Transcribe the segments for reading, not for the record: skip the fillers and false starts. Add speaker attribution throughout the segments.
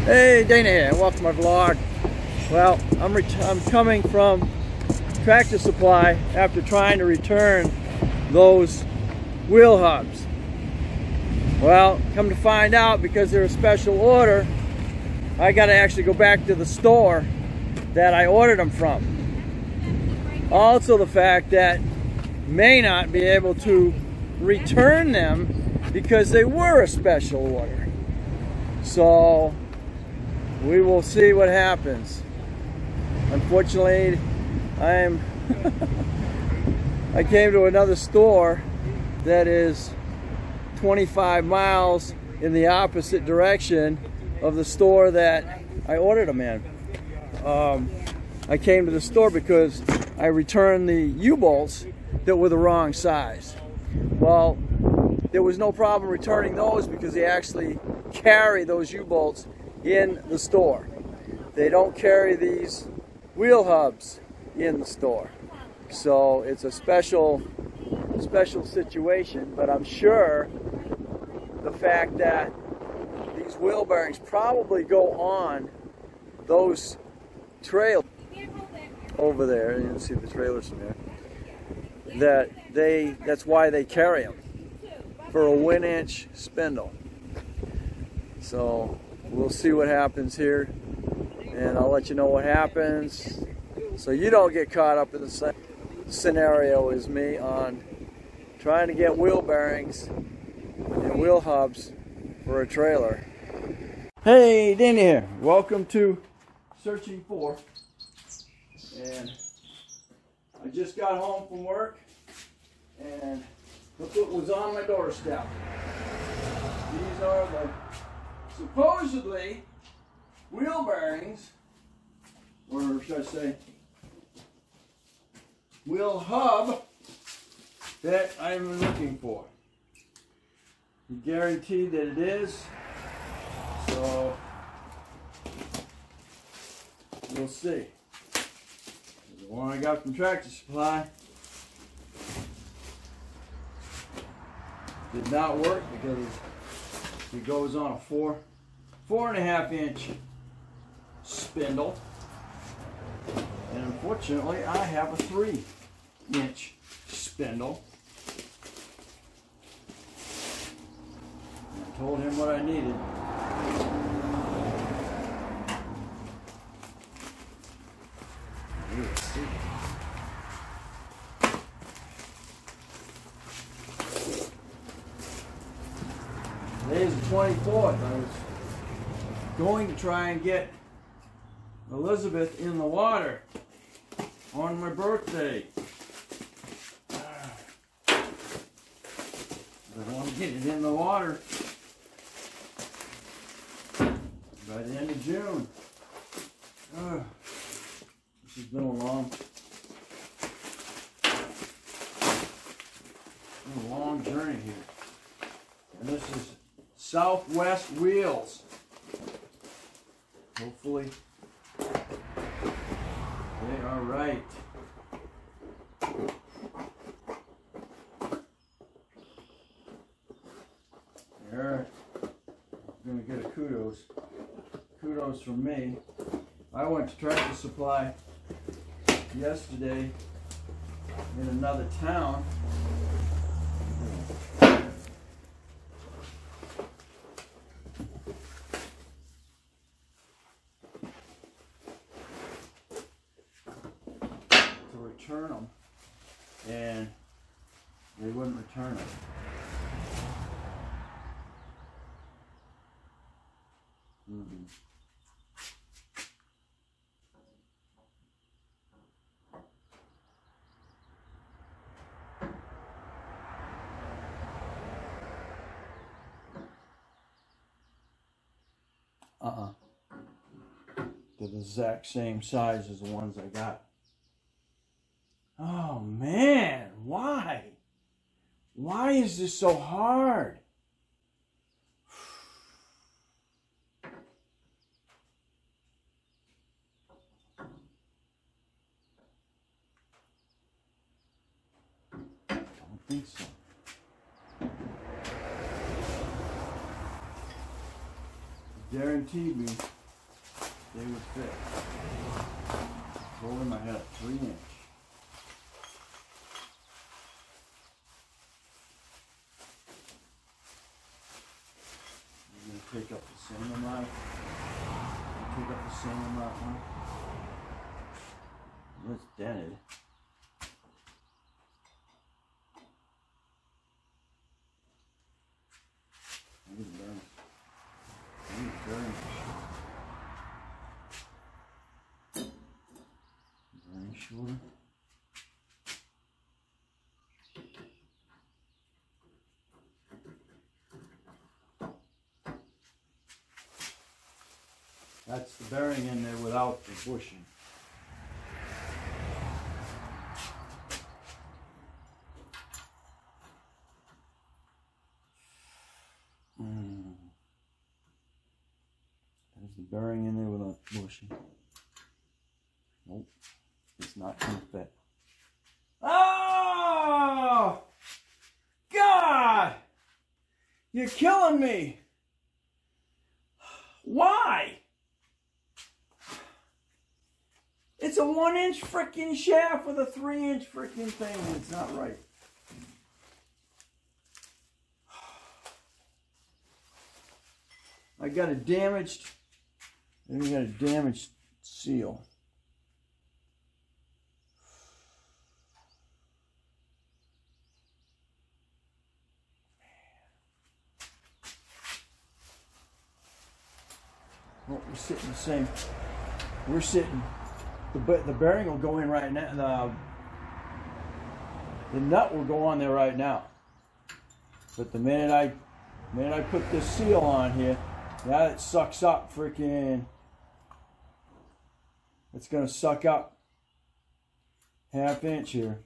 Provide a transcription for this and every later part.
Speaker 1: Hey, Dana here, and welcome to my vlog. Well, I'm coming from Tractor Supply after trying to return those wheel hubs. Well, come to find out, because they're a special order, I got to actually go back to the store that I ordered them from. Also, the fact that may not be able to return them because they were a special order. So we will see what happens. Unfortunately, I came to another store that is 25 miles in the opposite direction of the store that I ordered them in. I came to the store because I returned the U-bolts that were the wrong size. Well, there was no problem returning those because they actually carry those U-bolts in the store. They don't carry these wheel hubs in the store. So it's a special situation, but I'm sure the fact that these wheel bearings probably go on those trailers over there, you can see the trailers from there, that's why they carry them, for a 1-inch spindle. So we'll see what happens here, and I'll let you know what happens so you don't get caught up in the same scenario as me on trying to get wheel bearings and wheel hubs for a trailer. Hey, Danny here. Welcome to Searching For. And I just got home from work, and look what was on my doorstep. These are the supposedly wheel bearings, or should I say wheel hub, that I'm looking for. You guarantee that it is, so we'll see. The one I got from Tractor Supply did not work because it goes on a 4.5-inch spindle, and unfortunately I have a 3-inch spindle. I told him what I needed. Let's see. Today's the 24th. I was going to try and get Elizabeth in the water on my birthday. I want to get it in the water by the end of June. This has been a long journey here. And this is Southwest Wheels. Hopefully they are right. There, I'm going to get a kudos from me. I went to Tractor Supply yesterday in another town. To return them, and they wouldn't return them. They're the exact same size as the ones I got. Oh man, why? Why is this so hard? I don't think so. guaranteed me they would fit. Told them I had a 3-inch. I'm going to take up the same amount. Take up the same amount, huh? It's dented. I need to learn. Burning shorter. That's the bearing in there without the bushing. There's the bearing in there without the bushing. Nope, it's not going to fit. Oh! God! You're killing me! Why? It's a 1-inch freaking shaft with a 3-inch freaking thing. It's not right. I got a damaged seal. Well, we're sitting the same. We're sitting. The bearing will go in right now. The nut will go on there right now. But the minute I put this seal on here, now it sucks up freaking. It's gonna suck up 1/2 inch here.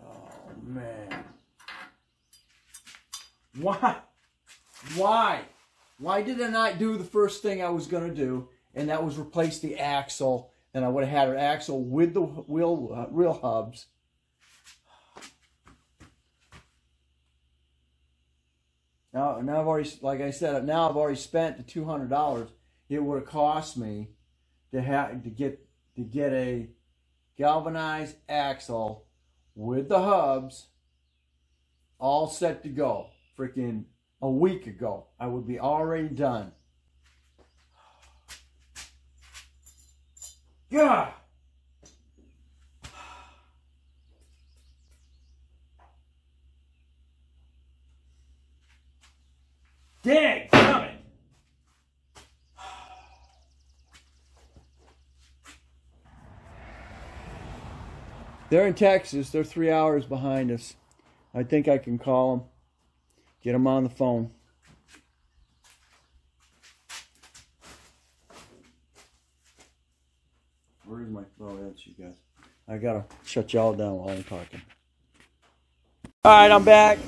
Speaker 1: Oh man. Why? Why did I not do the first thing I was gonna do? And that was replace the axle, and I would have had an axle with the wheel hubs. Now I've already, like I said, now I've already spent the $200. It would have cost me to get a galvanized axle with the hubs all set to go. Freaking a week ago, I would be already done. God! Dang, damn it! They're in Texas. They're 3 hours behind us. I think I can call them. Get them on the phone. Where's my... Oh, that's you guys. I gotta shut y'all down while I'm talking. Alright, I'm back.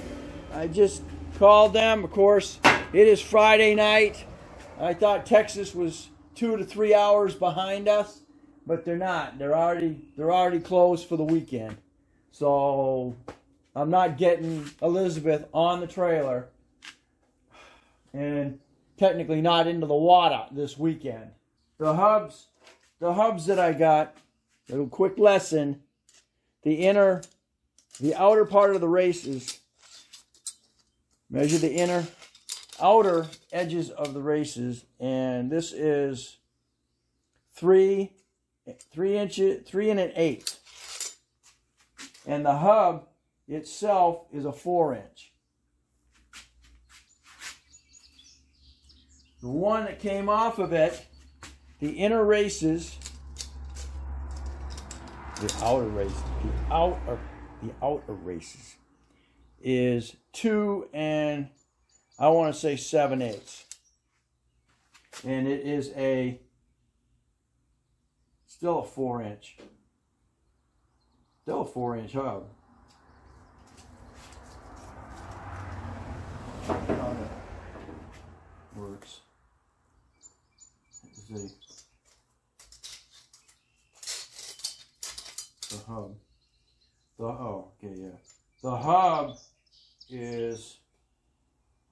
Speaker 1: I just called them. Of course, it is Friday night. I thought Texas was 2 to 3 hours behind us, but they're not. They're already closed for the weekend. So I'm not getting Elizabeth on the trailer and technically not into the water this weekend. The hubs that I got, a little quick lesson, the outer part of the races, measure the outer edges of the races, and this is 3 inches, 3 1/8. And the hub itself is a 4-inch. The one that came off of it, the inner races, the outer races is 2 and I want to say 7/8. And it is still a 4-inch. Still a 4-inch hub. How that works. Let's see. The hub. Oh, okay, yeah. The hub is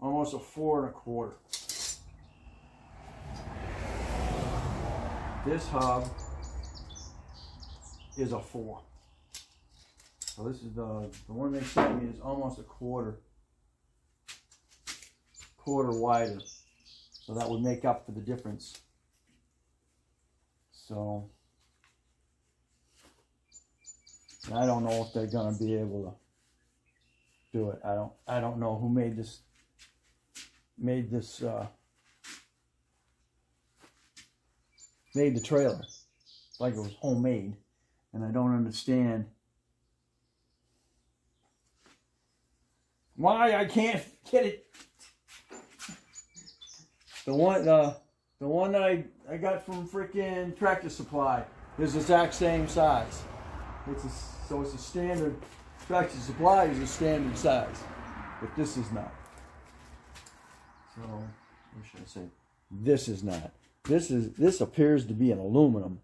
Speaker 1: almost a 4 1/4. This hub is a 4. So this is the one they sent me is almost a quarter wider. So that would make up for the difference. So I don't know if they're gonna be able to do it. I don't know who made this made the trailer like it was homemade, and I don't understand why I can't get it. The one that I got from freaking Tractor Supply is the exact same size. So it's a standard. Tractor Supply is a standard size, but this is not. So what should I say? This is not. This appears to be an aluminum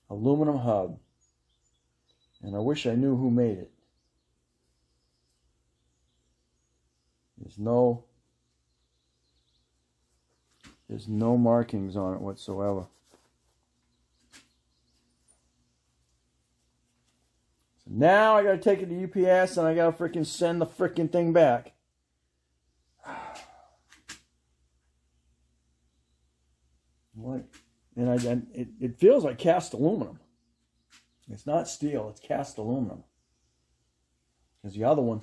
Speaker 1: hub, and I wish I knew who made it. There's no markings on it whatsoever. So now I gotta take it to UPS and I gotta freaking send the freaking thing back. What? And it feels like cast aluminum. It's not steel, it's cast aluminum. Because the other one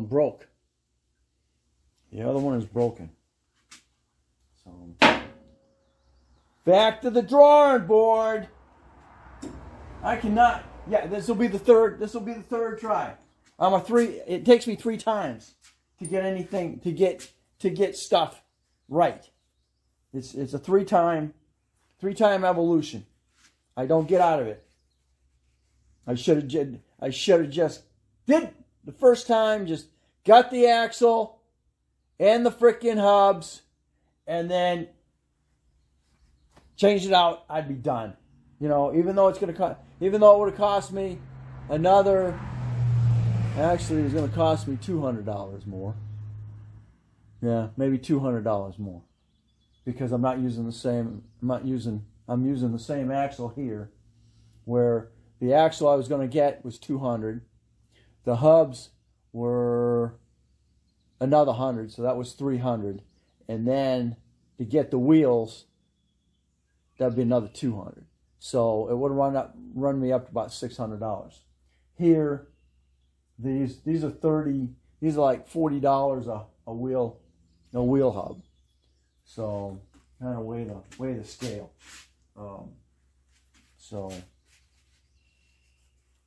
Speaker 1: broke. The other one is broken. So back to the drawing board. I cannot. Yeah, this will be the third try. It takes me 3 times to get anything to get stuff right. It's a three time evolution. I don't get out of it. I should have just did the first time, just got the axle and the frickin' hubs, and then changed it out. I'd be done. You know, even though it would have cost me another. Actually, it was going to cost me $200 more. Yeah, maybe $200 more, because I'm not using the same. I'm using the same axle here, where the axle I was going to get was $200. The hubs were another $100, so that was $300, and then to get the wheels, that'd be another $200. So it would run me up to about $600. Here, these are like $40 a wheel hub. So kind of weigh the scale.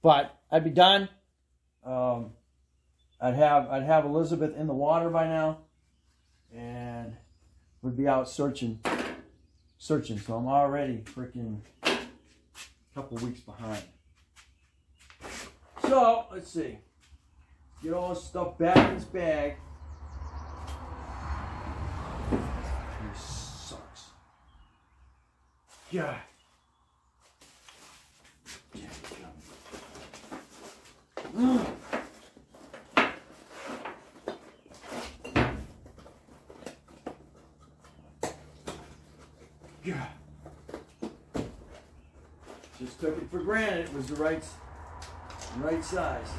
Speaker 1: But I'd be done. I'd have Elizabeth in the water by now, and would be out searching. So I'm already freaking a couple weeks behind. So let's see. Get all this stuff back in this bag. This sucks. God. God. Just took it for granted it was the right size.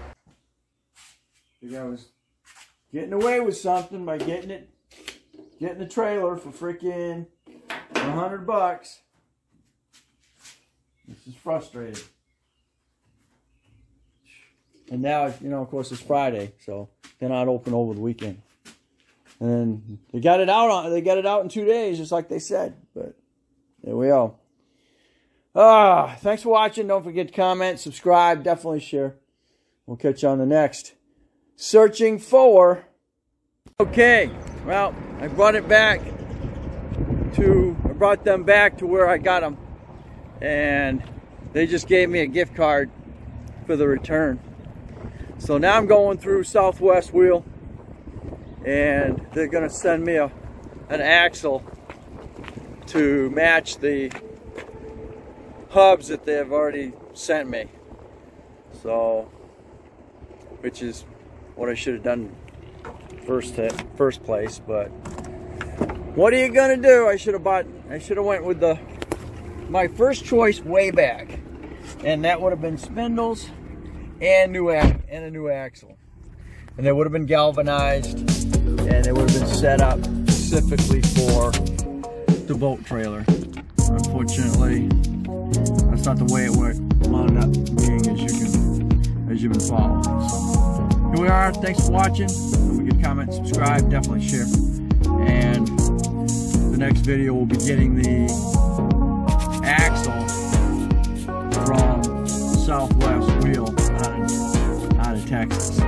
Speaker 1: I think I was getting away with something by getting the trailer for freaking $100. This is frustrating. And now, you know, of course, it's Friday, so they're not open over the weekend. And they got it out in 2 days, just like they said. But there we go. Thanks for watching. Don't forget to comment, subscribe, definitely share. We'll catch you on the next Searching For. Okay, well, I brought them back to where I got them, and they just gave me a gift card for the return. So now I'm going through Southwest Wheel, and they're going to send me an axle to match the hubs that they've already sent me. So, which is what I should have done first place, but what are you gonna do? I should have went with my first choice way back, and that would have been spindles and a new axle, and they would have been galvanized, and they would have been set up specifically for the boat trailer. Unfortunately, that's not the way it wound up being, as you've been following. So here we are. Thanks for watching. Don't forget to comment, subscribe, definitely share. And the next video will be getting the axle from Southwest Wheel out of Texas.